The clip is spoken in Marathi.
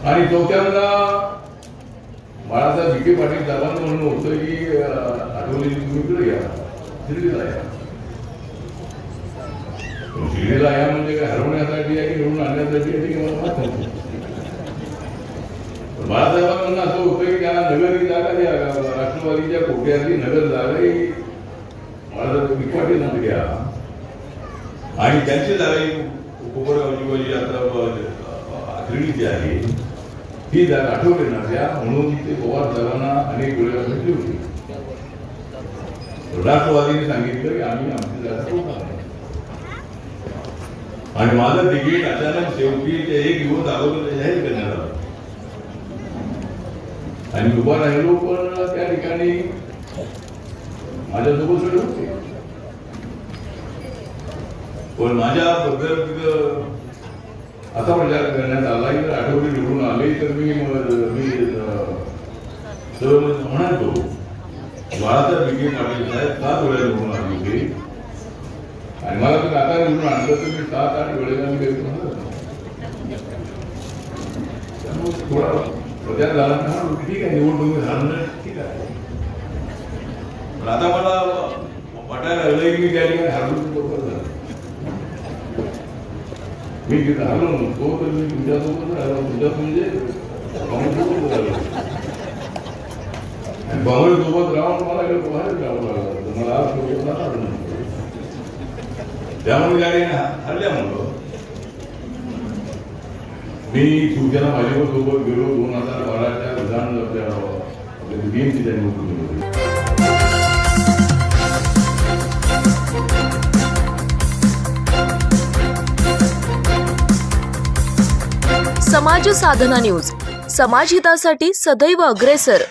आणि चौथ्यांदा बाळासाहेब विखे पाटील साहेबांचं म्हणणं होतं की आठवलेली तुम्ही इकडे या, शिर्डीला या. शिर्डीला या म्हणजे काय हरवण्यासाठी आहे की निवडून आणण्यासाठी आहे की मला माहित नाही. बाळासाहेबांचं म्हणणं असं होतं की त्यांना नगर ही जागा द्या, राष्ट्रवादीच्या कोट्यातली नगर जागा ही बाळासाहेब विखे पाटील यांना घ्या आणि त्यांची जागा ही कोपरगावची आता शिर्डीची आहे ही जागा आठवली ना द्या म्हणून ते पवार साहेबांना अनेक वेळेला भेटली होती. राष्ट्रवादीने सांगितलं की आम्ही आमची जागा सोडणार नाही. आणि माझं तिकीट अचानक शेवटी ते एक दिवस अगोदर जाहीर करण्यात आलं आणि उभा राहिलो. पण त्या ठिकाणी माझ्यासोबत सगळे होते. पण माझ्याबद्दल तिथं असा प्रचार करण्यात आला की आठवडी निवडून आले तर मी सर्व म्हणायचो बाळासाहेब विखे पाटील साहेब 7 वेळा निवडून आले होते आणि मला तुम्ही आता निवडून आणलं तर मी 7-8 वेळेला मी काही म्हणत त्यामुळे थोडा प्रचार झाला ना ठीक आहे निवडणूक झालं ठीक आहे. पण आता मला वाटायला लागलं की मी त्या ठिकाणी हरलो बरोबर झालं. मी तिथं हरलो नव्हतो तर मी तुमच्यासोबत राहिलो. तुमच्यात म्हणजे काँग्रेससोबत राहिलो आणि काँग्रेससोबत राहून मला बाहेर राहावं लागलं. मला आज सोबत त्यामुळे गाडी हरल्या म्हणलो. मी शिवसेना भाजपसोबत गेलो 2012च्या विधानसभेच्या BMCच्या निवडणुकीमध्ये. समाज साधना न्यूज, समाजहितासाठी सदैव अग्रेसर.